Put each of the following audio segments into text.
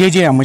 JJM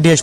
DH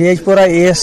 DH AS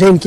JNK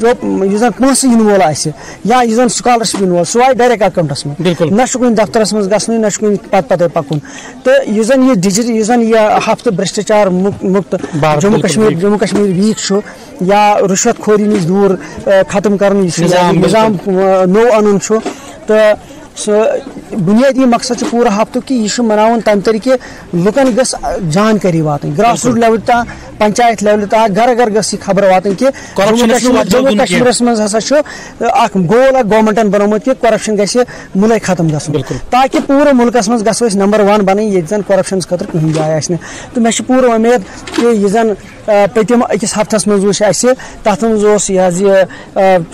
جو یُس زن پونٛسہٕ یِنہٕ وول آسہِ یا یُس زن سکالرشپ یِنہٕ وول سُہ آیہِ ڈایریکٹ اکاؤنٹس منٛز نہ چھُ کُنہِ دفترس منٛز گژھنُے نہ چھُ کُنہِ پتہٕ پکُن تہٕ یُس زن یُس زن یہِ ہفتہٕ بھرشٹاچار مُکت جموں کشمیر ویک چھُ یا رُشوت خوری نِش دوٗر ختم کرُن یہِ چھُ نظام نوٚو اَنُن چھُ تہٕ سُہ بُنیٲدی مقصد چھُ پوٗرٕ ہفتُک کہِ یہِ چھُ مناوُن تَمہِ طریقہٕ لُکن گٔژھ جانکٲری واتٕنۍ گراس روٗٹ لیولہِ تام پنچایت لیولہِ تام گرٕ گرٕ گٔژھ یہِ خبر واتٕنۍ کہِ جموں کشمیٖرس منٛز ہسا چھُ اکھ گول اکھ گورمنٹن بنومُت کہِ کرپشن گژھِ مُلے ختم گژھُن تاکہِ پوٗرٕ مُلکس منٛز گژھو أسۍ نمبر 1 بنٕنۍ ییٚتہِ زن کرپشنس خٲطرٕ کٕہٕنۍ جاے آسہِ نہٕ تہٕ مےٚ چھِ پوٗرٕ اُمید کہِ یہِ زن پٔتِم أکِس ہفتس منٛز وٕچھ اَسہِ تتھ منٛز اوس یہِ حظ یہِ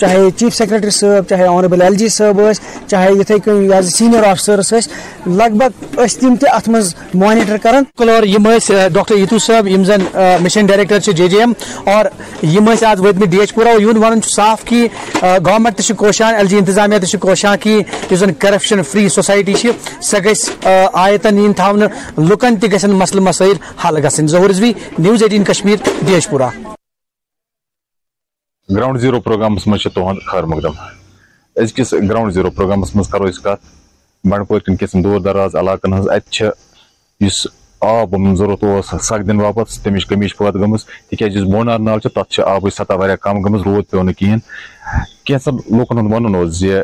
چاہے چیف سیکرٹری صٲب چاہے آنریبل ایل جی صٲب ٲسۍ چاہے یِتھٕے کٔنۍ یہِ حظ سیٖنیر آفسٲرٕس ٲسۍ لگ بگ ٲسۍ تِم تہِ اتھ منٛز مانِٹر کران اور یِم ٲسۍ ڈاکٹر یتو صٲب یِم زن مشن ڈائریکٹر چھِ JJM اور یِم ٲسۍ آز وٲتمٕتۍ DH پورہ اور یِہُنٛد وَنُن چھُ صاف کہِ گورمنٹ تہِ چھُ کوشان LG انتظامیہ تہِ چھُ کوشان کہِ یُس زن کرپشن فری سوسایٹی چھِ سۄ گژھِ آیتن یِنۍ تھاونہٕ لُکن تہِ گژھن مسلہٕ مسٲیل حل گژھٕنۍ ظہوٗر رضوی News 18 کشمیر DH پورہ گراؤنڈ زیٖرو پروگرامس منٛز چھُ تُہُنٛد خٲر مقدم أزکِس گراؤنڈ زیٖرو پروگرامس منٛز کرو أسۍ کتھ بنڈپور کٮ۪ن کینٛژن دوٗر دراز علاقن ہٕنٛز اَتہِ چھِ یُس آب ضروٗرت اوس سگ دِنہٕ باپتھ تمِچ کٔمی چھِ پٲدٕ گٔمٕژ تِکیازِ یُس بونار ناگ چھُ تتھ چھِ آبٕچ سطح واریاہ کم گٔمٕژ روٗد پیوٚو نہٕ کِہینۍ کینٛژن لوٗکن ہُنٛد ونُن اوس زِ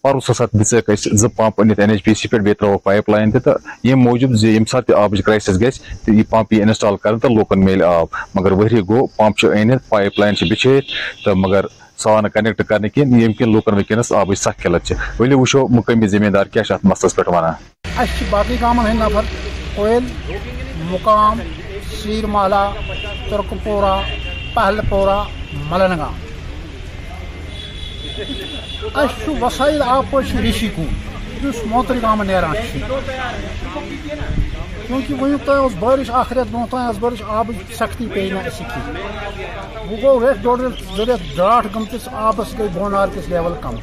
پرُس ہسا دِژٕکھ أسۍ 2 پمپ أنِتھ NHPC پٮ۪ٹھ بیٚیہِ ترٛٲوٕکھ پایپ لاین تہِ تہٕ ییٚمہِ موٗجوٗب زِ ییٚمہِ ساتہٕ تہِ آبٕچ کرایسِس گژھِ تہٕ یہِ پمپ یی انسٹال کرنہٕ تہٕ لوٗکن میلہِ آب مگر ؤری گوٚو پمپ چھِ أنِتھ پایپ لاین چھِ بِچھٲیِتھ تہٕ مگر سُہ آو نہٕ کنیکٹ کرنہٕ کینٛہہ ییٚمہِ کِنۍ لوٗکن وٕنکیٚنس آبٕچ سخ قلت چھِ ؤلِو وٕچھو مُقٲمی زٔمیٖندار کیاہ چھِ اتھ مسلس پٮ۪ٹھ ونان اَسہِ چھِ باقٕے گامن ہٕنٛدۍ نفر کویل مُقام سیٖر محلہ تُرکہٕ پورہ پہلہٕ پورہ ملن گام اَسہِ چھُ وسایل آبہٕ چھِ ریشی کُن یُس موترِ گامہٕ نیران چھُ کیونکہِ وٕنیُک تام اوس بٲرِش اکھ رٮ۪تھ برونٛہہ تام ٲس بٲرِش آبٕچ سختی پیٚیہِ نہٕ اَسہِ کینٛہہ وۄنۍ گوٚو رٮ۪تھ 1.5 رٮ۪تھ 2 رٮ۪تھ ڈراٹھ گٔمتِس آبس گٔے بونار کِس لیول کم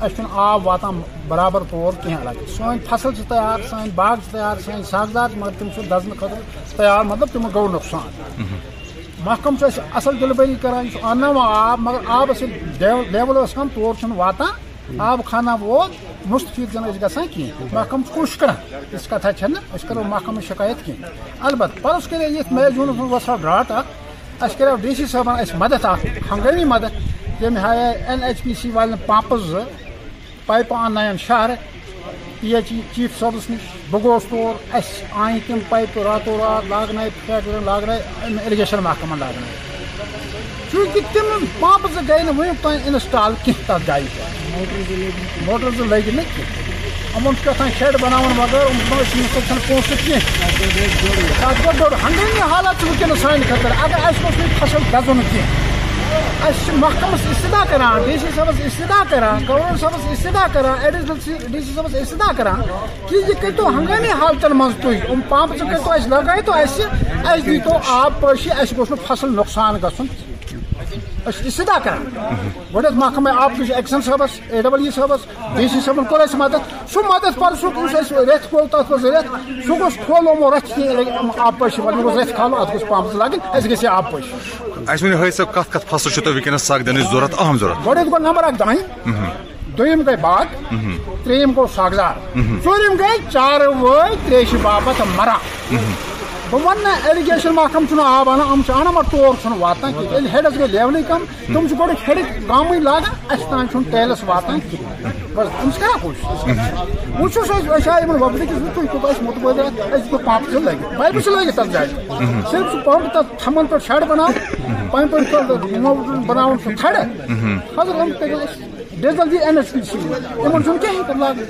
اَسہِ چھُنہٕ آب واتان برابر طور کینٛہہ الگ سٲنۍ فصل چھِ تیار سٲنۍ باغ چھِ تیار سٲنۍ ساگدار مگر تِم چھِ دزنہٕ خٲطرٕ تیار مطلب تِمن گوٚو نۄقصان محکم چھُ اَسہِ اصل ڈِلؤری کران یہِ چھُ انناوان آب مگر آبس ییٚلہِ لیول ٲس کم تور چھُنہٕ واتان آب خانہ ووت مُستفیٖد چھِنہٕ أسۍ گژھان کینٛہہ محکم چھُ کوٗشِش کران تِژھ کتھا چھنہٕ أسۍ کرو محکمس شکایت کینٛہہ البتہ پرُس کرے یتھ مے جوٗنس منٛز وساو ڈراٹ اکھ اَسہِ کریو DC صٲبن اَسہِ مدد اکھ ہنگٲمی مدد تٔمۍ ہایے NHPC والٮ۪ن پمپہٕ 2 پایپہٕ اننایَن شہرٕ PH چیف صٲبس نِش بہٕ گوس تور اَسہِ آیہِ تِم پایپہٕ راتو رات لاگنٲے فیکٹرین لاگنٲے اِرگیشن محکمن لاگنٲے چوٗنٛکہِ تِم پمپہٕ 2 گٔے نہٕ وُنیُک تام انسٹال کینٛہہ تتھ جایہِ پٮ۪ٹھ موٹر 2 لٔگۍ نہٕ کینٛہہ یِمن چھُ کیٛاہ تام شیڈ بناوُن مگر چھنہٕ پونٛسہٕ کینٛہہ تتھ گوٚو بوٚڑ ہنگٲمی حالات چھِ وٕنکیٚنس سانہِ خٲطرٕ اگر اَسہِ گوٚژھ نہٕ فصل دزُن کینٛہہ اَسہِ چھِ محکمس استدا کران DC صٲبس استدا کران گورنر صٲبس استدا کران ایڈیشنل DC صٲبس استدا کران کہِ یہِ کٔرتو ہنگٲمی حالتن منٛز تُہۍ یِم پمپہٕ 2 کٔرتو اَسہِ لگٲیتو اَسہِ دیٖتو آب پٲشی اَسہِ گوٚژھ نہٕ فصل نۄقصان گژھُن أسۍ چھِ استدا کران گۄڈٕنیتھ محکمے آبٕچ ایکشن صٲبس AEE صٲبس DC صٲبن کوٚر اَسہِ مدد سُہ مدد پرسُک یُس اَسہِ رٮ۪تھ کھول تتھ منٛز رٮ۪تھ سُہ گوٚژھ کھولو یِمو رٮ۪تھ آب پٲشی وۄنۍ گوٚژھ رٮ۪تھ کھالُن اَتھ گوٚژھ پمپہٕ 2 لاگٕنۍ اَسہِ گژھِ آب پٲشی اَسہِ ؤنِو حٲج صٲب کتھ فصل چھُ تۄہہِ وٕنکیٚنس سگ دِنٕچ ضروٗرت اہم ضروٗرت گۄڈٕنیتھ گوٚو نمبر 1 دانہِ دوٚیِم گٔے باغ ترٛیٚیِم گوٚو ساگزار ژوٗرِم گٔے چارٕ وٲے تریشہِ باپتھ مرا بہٕ وَنہٕ نہٕ ایرِگیشن محکم چھُنہٕ آب اَنان یِم چھِ اَنان مگر تور چھُنہٕ واتان کینٛہہ ییٚلہِ ہیڈس گٔے لیولٕے کم تِم چھِ گۄڈٕ ہیڈٕکۍ گامٕے لاگان اَسہِ تام چھُنہٕ ٹیلس واتان کینٛہہ بس تِم چھِ کران کوٗشِش وٕچھُس أسۍ آیہِ یِمن وۄبدٕکِس تُہۍ کوٗتاہ اَسہِ مُتبٲدِل اَسہِ دیُت پمپ 2 لٲگِتھ پایپہٕ چھِ لٲگِتھ تتھ جایہِ صرف سُہ پمپ تتھ تھمن پٮ۪ٹھ شڈ بناوُن پمپن پٮ۪ٹھ بناوُن سُہ تھڑٕ حضرت یِم کٔرِو اَسہِ ڈِزل دی NHPC یِمن چھُنہٕ کِہینۍ لاگُن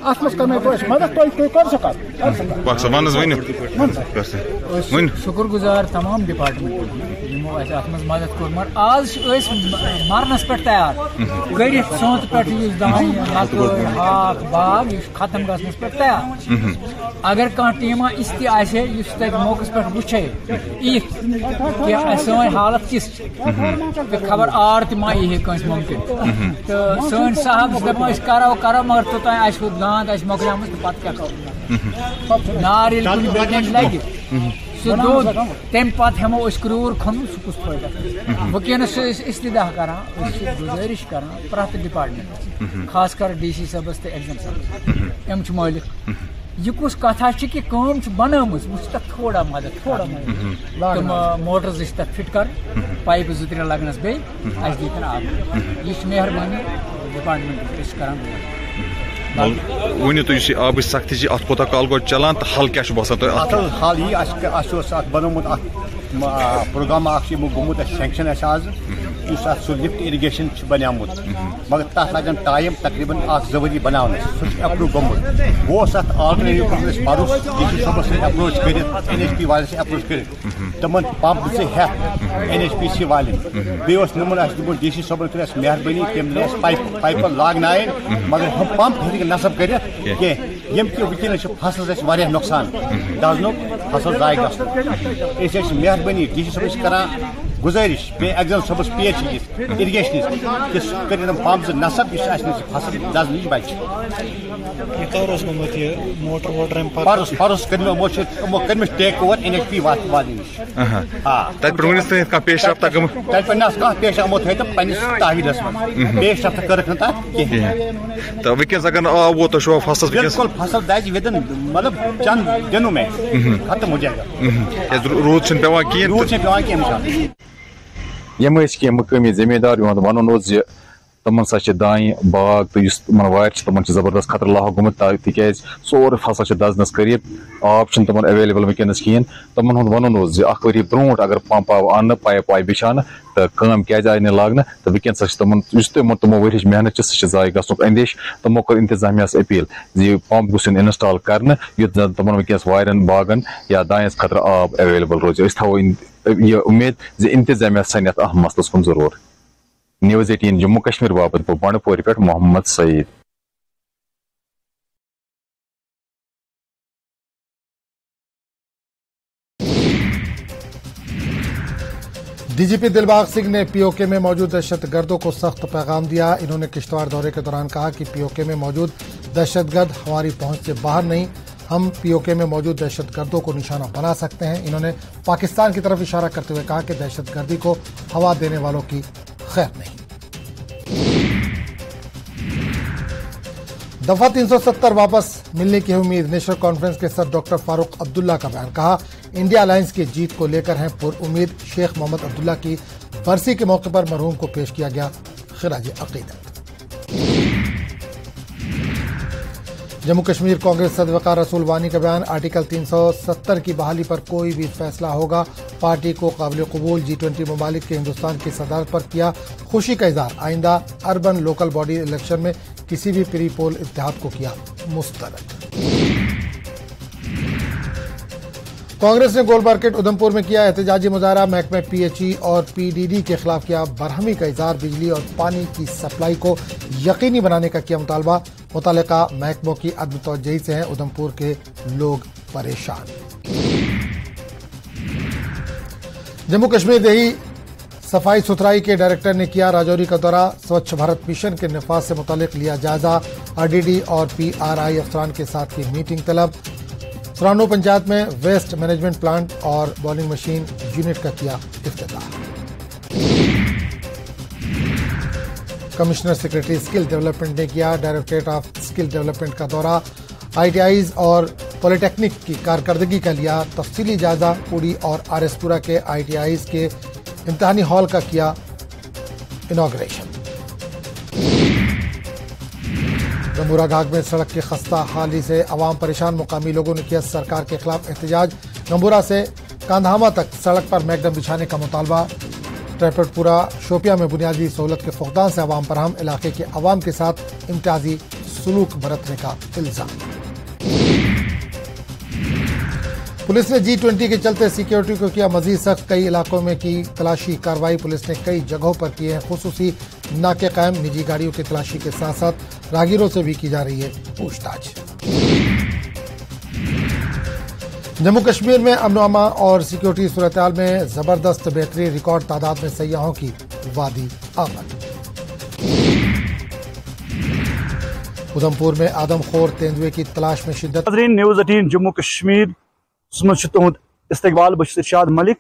اتھ منٛز کرنٲے بہٕ اَسہِ مدد تُہۍ کر سا شُکُر گُزار تمام ڈپارٹمنٹ یِمو اَسہِ اتھ منٛز مدد کوٚر مگر آز چھِ أسۍ مرنس پٮ۪ٹھ تیار کٔرِتھ سونتہٕ پٮ۪ٹھ یُس دانہِ مکٲے ہاکھ باغ یہِ چھُ ختم گژھنس پٮ۪ٹھ تیار اگر کانٛہہ ٹیٖما یِژھ تہِ آسہِ یُس تتہِ موقعس پٮ۪ٹھ وٕچھے یِتھ کہِ سٲنۍ حالت کِژھ چھِ تہٕ خبر آر تہِ ما یی ہے کٲنٛسہِ مُمکِن تہٕ سٲنۍ صاحب چھِ دپان أسۍ کرو مگر توٚتام آسہِ ہُہ گانٛد آسہِ مۄکلیمٕژ تہٕ پتہٕ کیٛاہ کرو نار ییٚلہِ کُنہِ بدلہِ لگہِ سہ دود تمہ پتہ ہمو اس کرور کھنن سہ کس فائدہ ونکس استدعا کران گزارش کران پرت ڈپارٹمنٹ خاص کر ڈی سی صاحبس تو ایگزام صاحبس ام مالک یہ کس کتھا کہ کام بنٲمٕژ وۄنۍ چھِ تتھ تھوڑا مدد تم موٹرز تتھ فٹ کر پایپ 2-3 لگنس بیٚیہِ اَسہِ دیتن آب یہ مہربانی ڈپارٹمنٹ کران ونو تھی آب سختی ات کوتاہ کال گو چلان تو حل کیا باسان تھی حال یہ ات بنومت پروگرام گومت سینکشن آز سہ لفٹ اریگیشن بنیامت مگر تک لگان ٹائم تقریباً 2 ؤری بنانے سہ اپروو گومت بہت ات آلریڈی پرس ڈی سی صاحبس سی اپروچ کر این ایچ پی والن سی اپروچ کر تمن پمپ دے این ایچ پی سی والن بیس نمن دن ڈی سی صاحبن کر مہربانی تم لے پائپ لاگنائن مگر ہم پمپ ہیٚکہِ نصب کٔرِتھ کینٛہہ ییٚمہِ کہِ وٕنکیٚنس فصلس اَسہِ واریاہ نۄقصان دزنُک فصل ضایع گژھُن أسۍ ٲسۍ مہربٲنی ڈی سی صٲبس کران گزارش بیٚیہِ ایگزام صٲبس پی ایچ ای اِرگیشنس کہ سُہ کٔرِنۍ تِم پمپ زٕ نصب یُس اَسہِ نِش فصل دزنہٕ نِش بچہِ پرُس کٔرۍ یِمو کٔرمٕتۍ take over N H P والٮ۪ن نِش تتہِ پٮ۪ٹھ ؤنِو تُہۍ کانٛہہ پیش رفتہ گٔمٕژ تتہِ پٮ۪ٹھ نہ کانٛہہ پیش یِمو تھٲے تِم پننِس تحویٖلس منٛز پیش رفتہ کٔرٕکھ نہٕ تتھ کِہیٖنۍ تو ونکس اگر آب ووت تۄہہِ چھُوا فصلس بالکل فصل دزِ ودن مطلب چند دنوں میں ختم ہو جائے گا روٗد چھُنہٕ پیوان کِہیٖنۍ روٗد چھُنہٕ پیوان کینٛہہ یم کینٛہہ مقٲمی زمیٖندار یِہُنٛد وَنُن اوس زِ تمن سا دانہِ باغ تو تمن وارِ تمن زبردست خطرٕ لاحق گوٚمُت تِکیازِ سورُے فصل دزنس قریٖب آب چھُنہٕ تمن ایویلیبل ونکیٚنس کِہیٖنۍ تمن ہُنٛد وَنُن اوس زِ 1 ؤری برونٛٹھ اگر پمپ آو اننہٕ پایپ آیہِ بِچھاونہٕ تہٕ کٲم کیازِ آیہِ نہٕ لاگنہٕ تہٕ ونکیٚنس چھِ تمن یُس تمو ؤریِچ محنت چھِ سُہ چھِ ضایع گژھنُک اندیش تمو کوٚر انتظامیہس اپیٖل زِ یہِ پمپ گوٚژھ یُن انسٹال کرنہٕ یُتھ زن تمن ونکیٚنس وارٮ۪ن باغن یا دانٮ۪س خٲطرٕ آب ایویلیبل روزِ أسۍ تھاوو یہ امید زِ انتظامیہ سنہِ اتھ اہم مسلس کُن ضروٗر نیوز 18 جموں کشمیر باپت گوٚو بنڈٕ پورِ پٮ۪ٹھ محمد سعید ڈی جی پی دلباغ سنگھ نے پی او کے میں موجود دہشت گردوں کو سخت پیغام دیا. انہوں نے کشتواڑ دورے کے دوران کہا کہ پی او کے میں موجود دہشت گرد ہماری پہنچ سے باہر نہیں, ہم پی او کے میں موجود دہشت گردوں کو نشانہ بنا سکتے ہیں. انہوں نے پاکستان کی طرف اشارہ کرتے ہوئے کہا کہ دہشت گردی کو ہوا دینے والوں کی خیر نہیں. دفعہ 370 واپس ملنے کی امید, نیشنل کانفرنس کے صدر ڈاکٹر فاروق عبداللہ کا بیان. کہا انڈیا الائنس کی جیت کو لے کر ہیں پر امید. شیخ محمد عبداللہ کی برسی کے موقع پر مرحوم کو پیش کیا گیا خراج عقیدت. جموں کشمیر کانگریس صدر وقار رسول وانی کا بیان. آرٹیکل 370 کی بحالی پر کوئی بھی فیصلہ ہوگا, پارٹی کو قابل قبول. G20 ممالک کے ہندوستان کی صدارت پر کیا خوشی کا اظہار. آئندہ اربن لوکل باڈی الیکشن میں کسی بھی پری پول اتحاد کو کیا مسترد. کانگریس نے گول مارکیٹ ادھمپور میں کیا احتجاجی مظاہرہ. محکمہ پی ایچ ای اور پی ڈی ڈی کے خلاف کیا برہمی کا اظہار. بجلی اور پانی کی سپلائی کو یقینی بنانے کا کیا مطالبہ. متعلقہ محکموں کی عدم توجہی سے ہیں ادھمپور کے لوگ پریشان. جموں کشمیر دیہی صفائی ستھرائی کے ڈائریکٹر نے کیا راجوری کا دورہ. سوچھ بھارت مشن کے نفاذ سے متعلق لیا جائزہ. آر ڈی ڈی اور پی آر آئی افسران کے ساتھ کی میٹنگ طلب. سرانو پنچایت میں ویسٹ مینجمنٹ پلانٹ اور بولنگ مشین یونٹ کا کیا افتتاح. کمشنر سیکرٹری اسکل ڈیولپمنٹ نے کیا ڈائریکٹریٹ آف اسکل ڈیولپمنٹ کا دورہ. آئی ٹی آئیز اور پولی ٹیکنک کی کارکردگی کا لیا تفصیلی جائزہ. پوری اور آر ایس پورہ کے آئی ٹی آئیز کے امتحانی ہال کا کیا انوگریشن. جمورہ گھاگ میں سڑک کی خستہ حالی سے عوام پریشان. مقامی لوگوں نے کیا سرکار کے خلاف احتجاج. گمبورہ سے کاندھاما تک سڑک پر میکڈم بچھانے کا مطالبہ. ٹریفک پورہ شوپیاں میں بنیادی سہولت کے فقدان سے عوام پر ہم. علاقے کے عوام کے ساتھ امتیازی سلوک برتنے کا الزام. پولیس نے G20 کے چلتے سیکیورٹی کو کیا مزید سخت. کئی علاقوں میں کی تلاشی کارروائی. پولیس نے کئی جگہوں پر کیے ہیں خصوصی ناکے قائم. نجی گاڑیوں کی تلاشی کے ساتھ ساتھ راہگیروں سے بھی کی جا رہی ہے پوچھ تاچھ. جموں کشمیر میں امن و امان اور سیکیورٹی صورتحال میں زبردست بہتری. ریکارڈ تعداد میں سیاحوں کی وادی آمد. ادھمپور میں آدم خور تیندوے کی تلاش میں شدت. نیوز 18 جموں کشمیر تہد استقبال بہت ارشاد ملک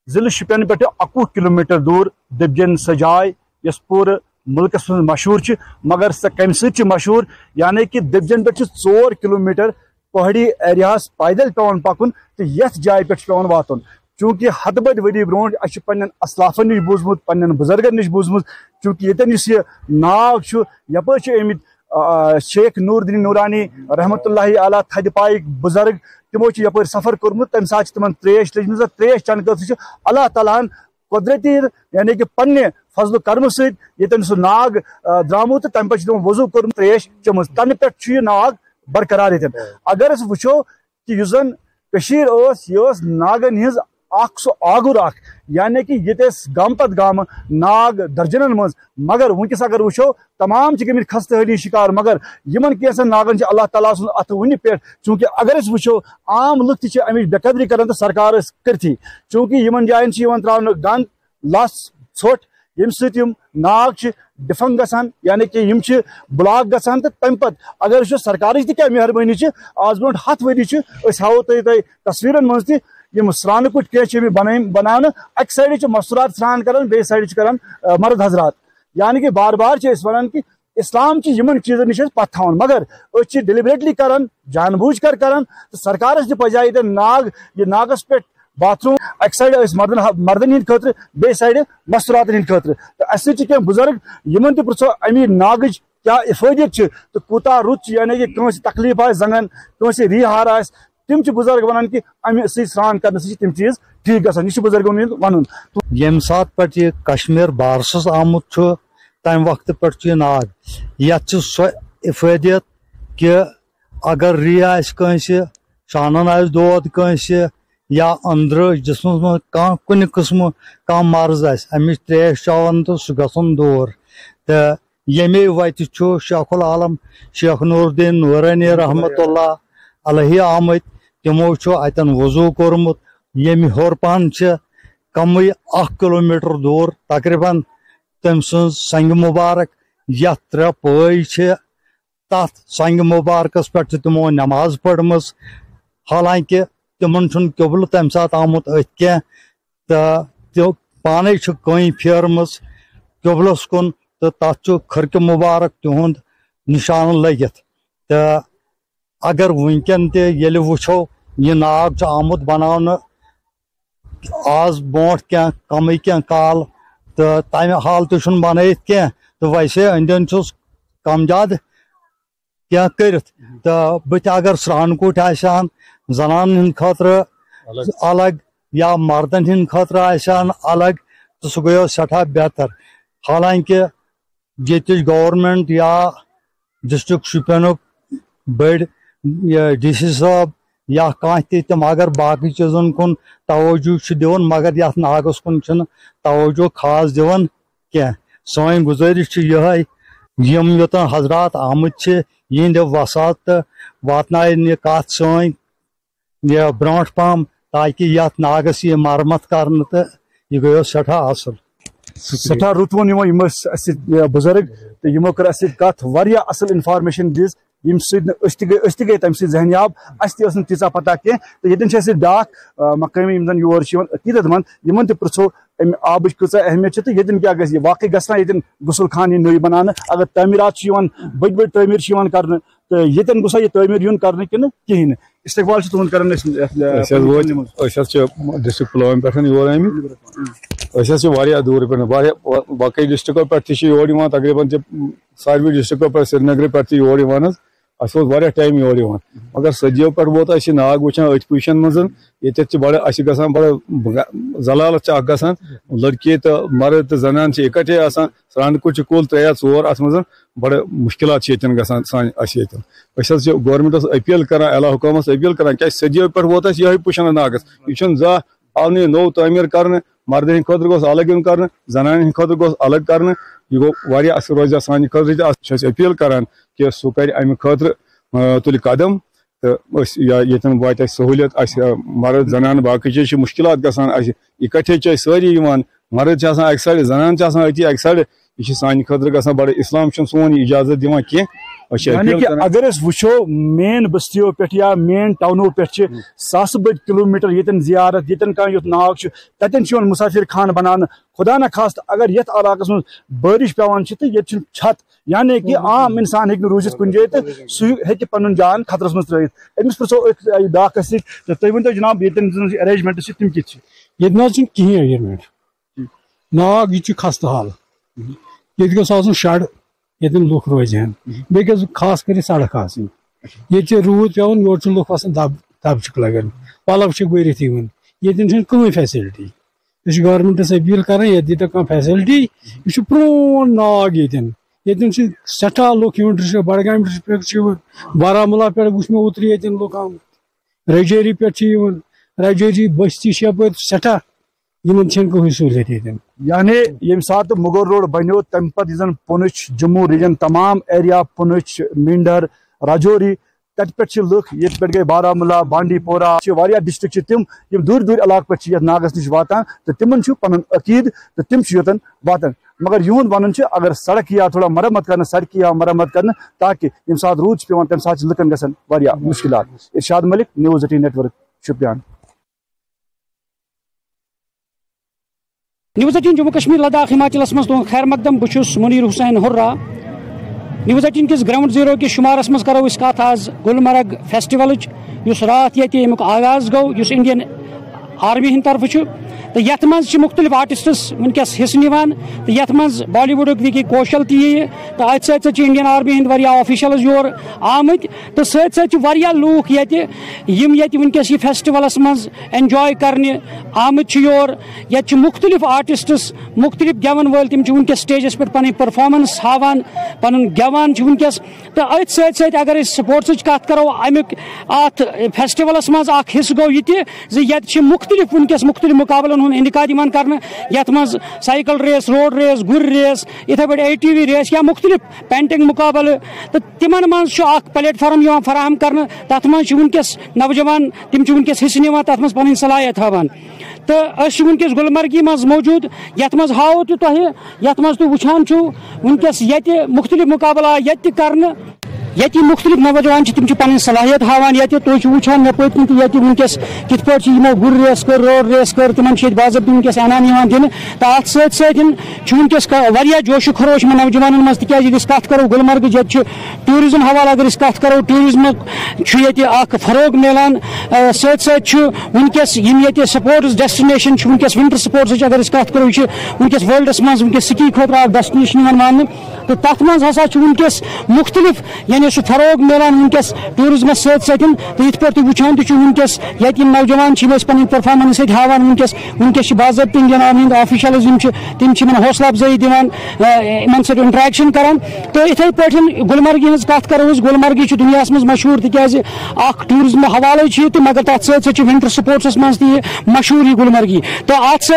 ضلع شپین پہ 21 کلومیٹر دور دبجن سہ جائے یس پور ملکس من مشہور مگر سہ کم ست مشہور یعنی کہ دبجن پہ 4 کلومیٹر پہاڑی ایریاس پیدل پیوان پکن تو یتھ جائے پہ پیوان واتن چونکہ ہتھ بد ؤری برو اچھے پنن اسلافن نش بوزمت پنن بزرگن نش بوزمت چونکہ یتن اس ناگ یپر آمت شیخ نور الدین نورانی رحمۃ اللہ علیہ تھد پائک بزرگ تمو یپر سفر کورمت تمہ سات تمن تریش لجم تریش چن خاطر اللہ تعالیٰ ہن قدرتی یعنی کہ پنہ فضل و کرم ستن سہ ناگ درامت تو تمہ پتہ تمو وضو کورمت تریش چم تنہ پہ یہ ناگ برقرار یتن اگر اس وچو کہ اس زن یہ ناگن ہز سہ آگر یعنی کہ یہ گام پتہ گام ناگ درجنن مز مگر ونکس اگر وچو تمام گمت خستہ حالی شکار مگر یمن کیسن ناگن اللہ تعالیٰ سن ات ون پہ چونکہ اگر اس وچو عام لک تہ امچ بے قدری کران تو سرکار کرتھی چونکہ یمن جائن تراؤن گند لس ژھوٹ یم سۭتۍ یم ناگ ڈفنگ گژھان یعنی کہ یم بلاک گژھان تو تمہ پتہ اگر وچھو سرکارچ تہ کیا مہربانی آز برونٹھ 10 ؤری ہاو تہ تصویرن مز تہ یم سران کٹ کی بنانا اک سائڈ مستورات سران کران بیس سائڈ کران مرد حضرات یعنی کہ بار بار ونان کہ اسلام یمن چیزن نش پتہ تھاون مگر اس ڈیلیبریٹلی کران جان بوجھ کر کران تو سرکارس تہ پزِ یہ ناگ یہ ناگس پہ باتھ روم اک سائڈ مردن ہند خاطر بیس سائڈ مستوراتن ہند خاطر تو اس کی بزرگ یمن تہ پرژھو امی ناگچ کیا افادیت تو کوتا رت یعنی کہ کنس تکلیف آس زنگن کنس ریہار آس تم بزرگ ونان کہ امہ سران کرنے سے تم چیز ٹھیک گھان یہ بزرگن ہند ون یم سات پہ یہ کشمیر بارسس آمت تمہ وقت پہ ناگ یت سو افادیت کہ اگر ری آنس شانن آس دود کنس یا اندر جسمس مز کن قسم کم مرض امچ تریش چون تو سہ گھن دور تو یمے وتہ شیخ العالم شیخ نور الدین نورانی رحمۃ اللہ علیہ آمت تمو اتن وضو کورمت یم ہور پہن کمی 1 کلومیٹر دور تقریباً تم سن سنگ مبارک یت 3 پے تر سنگ مبارکس پہ تمو نماز پڑم حالانکہ تمن قبل تمہ سات آمت ات کی پانے کئی پھیرم قبلس کن تو تر کھرکہ مبارک تہد نشان لگت تو اگر ونکن تیل وچھو یہ ناگ آمت بنانا آز برونٹ کی کمی کی کال تو تمہ حالت بنائت کی تو ویسے اندین کم زیادہ کیا کرت تو بت اگر سران کوٹ آسان زنان ہند خاطر الگ یا مردن ہند خاطر آسان الگ تو سہ گو سٹھا بہتر حالانکہ یہ گورنمنٹ یا ڈسٹرک شپینک بڑ ڈی سی صاحب یا کھانا تم اگر باقی چیزن کن توجہ دون مگر یتھ ناگس کن توجہ خاص دون کی سوئن گزارش یہ یم یوتن حضرات آمت یہند وسات واتن یہ کت سن یہ برونٹ پہم تاکہ یتھ ناگس یہ مرمت کرنے تو یہ گو سٹھا اصل سٹھا رت ون بزرگ تو یمو کر کت واریاہ اصل انفارمیشن دز یم تہ گئی تمہ سۭتۍ ذہنیاب اس تہ تیژا پتہ کی تو یتن بیاکھ مقامی یم زن یور عقیدت مند یمن تہ پرژھو ام آبچ کۭژاہ اہمیت تو یتن کیا گژھِ واقعی گژھنا یتن غسل خان نٔے بنانا اگر تعمیرات بڑ بڑ تعمیر کرنے تو یتن گوٚژھا یہ تعمیر یُن کرنے کنہ کہین استقبال تہد کران ڈسٹرک پلوامہ پہ یور آمت واریاہ دور پہ باقی ڈسٹرکو پہ یور تقریباً ساروی ڈسٹرکو پہ سری نگر پہ یور اس واریاہ ٹائم یور مگر سدیو پہ ووت اس ناگ وچان ات پوزیشن مز یہ بڑے اس گھان بڑا ضلالت اخ گھان لڑکی تو مرد تو زنان اکٹھے آسان سران کٹ کل 3 یا 4 ات مز بڑے مشکلات گھان سان اس گورمنٹس اپیل کران اعلیٰ حکومت اپیل کران کیا سدیو پہ ووت اس یہ پوزیشن ناگس یہ زا آو نو تعمیر کرنے مردن ہند خاطر گوس الگ یون کرنے زنان ہند خاطر گوس الگ کرنے یہ گو واریاہ اصل روزہ سانہ خاطر اپیل کران کہ سہ کر امہ خاطر تل قدم تو یتن وات سہولیت مرد زنان باقی چیز مشکلات گھان اکٹھے ساری مرد اک سائڈ زنان اتی اک سائڈ یہ سانہ خاطر گھان بڑے اسلام سون اجازت دِوان کی یعنی کہ اگر اس وچھو مین بستیوں پہ یا مین ٹاؤنوں پہ ساس بد کلومیٹر یتن زیارت یتن کان یت ناگ تتن چھ مسافر خان بنانا خدا نہ خاص اگر یت علاقس من بارش پیوان تو یہ چھت یعنی کہ عام انسان ہیکہ روزت کن جائے تو سہ ہیکہ پن جان خطرس من ترت امس پرسو ڈاکس سی تھی ورنو جناب یتن ارینجمنٹ تم کت یہ کہین ارینجمنٹ ناگ یہ خستہ حال یہ گوس آسن شڑ یتن لوک روزہن بیٚیہِ گژھِ خاص کر سڑک آسٕنۍ ییٚتہِ روٗد پیوان یور چھُ لُکھ آسان دب چھُکھ لگان پلو چھِ بٔرِتھ یِوان ییٚتٮ۪ن چھنہٕ کٕہٕنۍ فیسلٹی أسۍ چھِ گورمنٹس اپیٖل کران ییٚتہِ دِیٖتو کانٛہہ فیسلٹی یہِ چھُ پرٛون ناگ ییٚتٮ۪ن چھِ سٮ۪ٹھاہ لُکھ یِوان بڈگامہِ ڈسٹرکٹ چھِ یِوان بارہمولہ پٮ۪ٹھ وٕچھ مےٚ اوترٕ ییٚتٮ۪ن لُکھ آمٕتۍ رجوری پٮ۪ٹھ چھِ یِوان رجوری بستی چھِ یپٲرۍ سٮ۪ٹھاہ یِمن چھنہٕ کٕہٕنۍ سہوٗلیت ییٚتٮ۪ن یعنی یم سات مغل روڈ بنو تم پتہ زن پونچھ جموں ریجن تمام ایریا پونچھ مینڈر راجوری تت پہ لکھ یہ پہ گئی بارہمولہ بانڈی پورہ ڈسٹرک تم دور دور علاقہ پہ ناگس نش واتان تو تمن پن عقید تو تم یوتن واتان مگر یہد ون اگر سڑک یا تھوڑا مرمت کرنا سڑک یا مرمت کرنا تاکہ یم سات روز پیوان تمہ سات لکن گھن مشکلات Irshad Malik news 18 network Shopian news 18 Jammu Kashmir Ladakh ہماچلس مز تہد خیر مقدم بہت منیر حسین ہررا نیوز 18 کس گراؤنڈ زیرو کس شمارس مز کرو اس کت آز گلمرگ فیسٹولچ اس رات یہ امیک آغاز گو اس انڈین آرمی ہند طرف تو یت مز مختلف آرٹسٹس ونکس حصہ نوان تو یت مز بالی ووڈ وکی کوشل تی تو ات ست Indian army Hind officials your آمت تو ست لوک یہ ونکس یہ فیسٹولس مز انجوائے کرنے آمت یور یہ مختلف آرٹسٹس مختلف گیون ول تم ونکس سٹیجس پہ پن پرفارمنس ہاوان پن گیوان ونکس تو ات ست اگر سپورٹس کت کرو امیک ات فیسٹولس مز اخ حصہ گو یہ مختلف ونکس مختلف مقابلن انعقاد کرنا یت مز سائیکل ریس روڈ ریس گر ریس اتھے پہ ATV ریس یا مختلف پینٹنگ مقابل تو تمن مز پلیٹ فارم فراہم کرنا تر مز ونکس نوجوان تم ونکس حصہ نوان تر مز پن صلاحیت ہاوان تو ونکس گلمرگی مز موجود یت مز ہاو تہ یت مز تھی وچان ونکس یہ مختلف مقابلہ یہ کرنا یہ مختلف نوجوان تم پن صلاحیت ہاوان یہ تھی وچان مے پتم تو یہ ونکس کت پہ گر ریس کر روڈ ریس کر تم باضابطہ ونکس انعام دن تو ات ونکس جوش و خروش میں نوجوان مز تیز کت کرو گلمرگ یہ ٹوریزم حوالہ اگر کت کرو ٹوریزم یہ فروغ ملان ست ونکس سپورٹس ڈیسٹنیشن ونکس ونٹر سپورٹس اگر کت کرو یہ ونکس ورلڈس مز ونکس سکی خاطر اخ ڈیسٹنیشن مان تو تر مز ہسا ونکس مختلف یعنی سہ فروغ ملان ونکس ٹوریزمس ست تو یہ پہ وچان ونکس یہ نوجوان پن پرفارمنس ہاوان ونکس باضابطہ انڈین آرمی ہند آفیشلز تم حوصلہ افزائی دان ان انٹریکشن کران تو اتھے پہ گلمرگی ہز کت کرو گلمرگی دنیا مز مشہور تاز اخ ٹوریزم حوالہ تو مگر تر ست ونٹر سپورٹس مز تہ مشہور یہ گلمرگی تو ات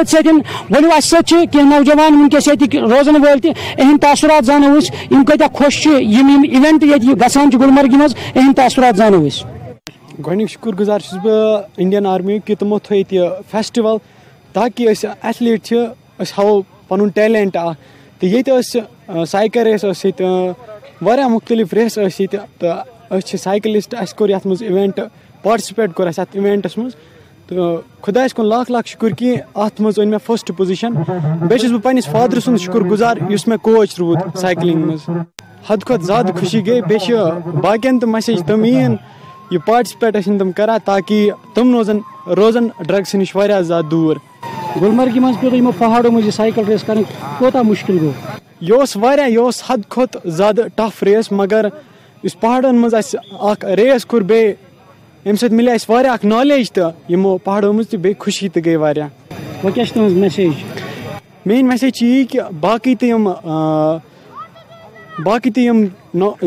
ورنو اس کی نوجوان ونکس یہ روزن ول تہند تاثرات زانو یم کتیا خوش ایونٹ یہ گسان گلمرگی مز اہم تاثرات زانو گۄڈنیُک شُکُر گُزار چھُس بہٕ اِنڈین آرمی کہ تمو تھٲے ییٚتہِ فیسٹِول تاکہِ أسۍ ایتھلیٖٹ چھِ أسۍ ہاوو پَنُن ٹیلنٹ اکھ تہٕ ییٚتہِ ٲسۍ سایکل ریس ٲس ییٚتہِ واریاہ مُختٔلِف ریس ٲسۍ ییٚتہِ تہٕ أسۍ چھِ سایکلِسٹ اَسہِ کوٚر یَتھ منٛز اِوینٹ پاٹسِپیٹ کوٚر اَسہِ اَتھ اِوینٹَس منٛز تہٕ خۄدایَس کُن لاکھ لاکھ شُکُر کہِ اَتھ منٛز أنۍ مےٚ فٔسٹ پُزِشَن بیٚیہِ چھُس بہٕ پنٛنِس فادرٕ سُنٛد شُکُر گُزار یُس مےٚ کوچ روٗد سایکلِنٛگ منٛز حد کھۄتہٕ زیادٕ خوشی گٔے بیٚیہِ چھِ باقٕیَن تہِ مسیج تِم یِن یہ پارٹسپیٹ ٲسِن تِم کران تاکہ تم روزن ڈرگس نش واریاہ زیادہ دور گلمرگی مز پیو یمو پہاڑوں مز سائیکل ریس کرن کوتاہ مشکل گو یہ حد کھت زیادہ ٹف ریس مگر اس پہاڑن مز اخ ریس کور بے ام سۭتۍ ملے اَسہِ واریاہ اکھ نالیج تہ یمو پہاڑوں مز تہ بیٚیہِ خوشی تہ گٔے واریاہ وۄنۍ کیاہ چھِ تُہنٛز میسیج میٲنۍ میسیج چھِ یی کہ باقٕے تہِ یِم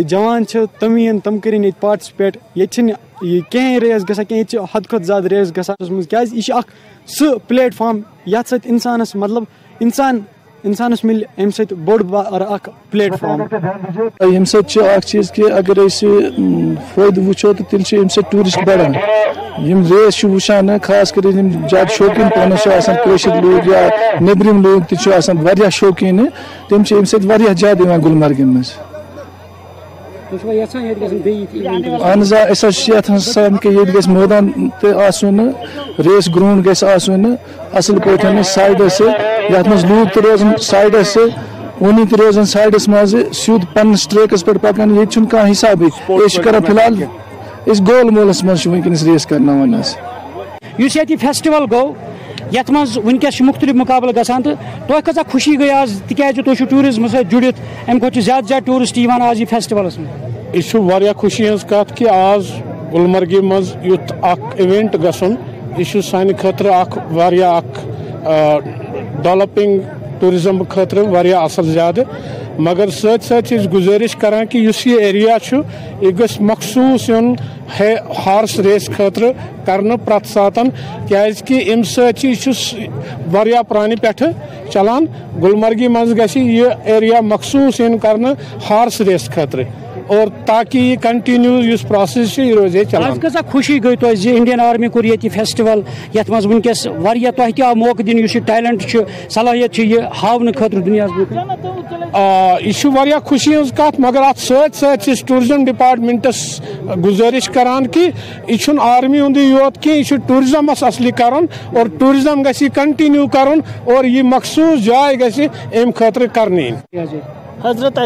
جوان چھِ تِم یِن تِم کٔرِنۍ ییٚتہِ پاٹسِپیٹ ییٚتہِ چھِنہٕ یہِ کینٛہہ ریس گژھان کینٛہہ ییٚتہِ چھِ حد کھۄتہٕ زیادٕ ریس گژھان اَتھ منٛز کیازِ یہِ چھِ اکھ سُہ پلیٹ فارم یتھ سۭتۍ انسانس مطلب انسانس مِلہِ امہِ سۭتۍ بوٚڑ بار اکھ پلیٹ فارم امہِ سۭتۍ چھُ اکھ چیٖز کہِ اگر أسۍ فٲیدٕ وٕچھو تہٕ تیٚلہِ چھِ امہِ سۭتۍ ٹوٗرِسٹ بڑان یِم ریس چھِ وٕچھان خاص کر یِم زیادٕ شوقیٖن پانس چھِ آسان کٲشِر لوٗکھ یا نیٚبرِم لوٗکھ تہِ چھِ آسان واریاہ شوقیٖن تِم چھِ امہِ سۭتۍ واریاہ زیادٕ یِوان گُلمرگن منٛز اہن سان کہ یہ گھس میدان تن ریس گراؤنڈ گھس اصل پہ سائڈس سے یتھ مز لوگ تہ روزن سائڈس سے ونی تہ روزن سائڈس مز سیود پنس ٹریکس پہ پکان یہ کھانا حساب یہ کران فی الحال اس گول مولس مز ونکس ریس کرنا اس فیسٹول گو یت مز ونکس مختلف مقابلہ گژھان تو تہ کۭژاہ خوشی گئی آز تکیازِ تُہۍ چھِو ٹوٗرِزم سۭتۍ جُڑِتھ امہِ کھۄتہٕ چھِ زیادٕ زیادٕ ٹوٗرِسٹ یِوان آز یہِ فیسٹولس منٛز یہ واریاہ خوشی ہٕنٛز کتھ کہ آز گلمرگہِ منٛز یُتھ اکھ ایونٹ گژھُن یہ سانہِ خٲطرٕ اکھ واریاہ اکھ ڈیولپنگ ٹوٗرزم خٲطرٕ واریاہ اصل زیادٕ مگر سۭتۍ سۭتۍ چھِ أسۍ گُزٲرِش کران کہ یُس یہ ایریا چھُ یہ گژھِ مخصوٗص یُن ہارس ریس خٲطرٕ کرنہٕ پرٛٮ۪تھ ساتہٕ کیازکہِ امہِ سۭتۍ چھِ یہِ چھُ واریاہ پرانہِ پٮ۪ٹھٕ چلان گلمرگہِ منٛز گژھِ یہِ ایریا مخصوٗص یُن کرنہٕ ہارس ریس خٲطرٕ اور تاکہ یہ کنٹینیو اس پروسیس یہ روزے چلان. کۭژاہ خوشی گئی تۄہہِ زِ انڈین آرمی کوٚر ییٚتہِ فیسٹول یتھ منٛز ونکس واریاہ تۄہہِ تہِ آو موقعہٕ دِنہٕ یُس یہِ ٹیلنٹ چھُ صلٲحیت چھِ یہِ ہاونہٕ خٲطرٕ دُنیاہس برونٛہہ. یہ واریاہ خوشی ہٕنٛز کتھ مگر اتھ سۭتۍ سۭتۍ چھِ ٹوٗرزم ڈپارٹمنٹس گزٲرِش کران کہ یہ چھُنہٕ آرمی ہُنٛدُے یوت کینٛہہ یہِ چھُ ٹوٗرزمس اصلی کرُن اور ٹوٗرزم گژھِ یہِ کنٹینیو کرُن اور یہِ مخصوٗص جاے گژھِ امہِ خٲطرٕ کرنہٕ یِنۍ. حضرت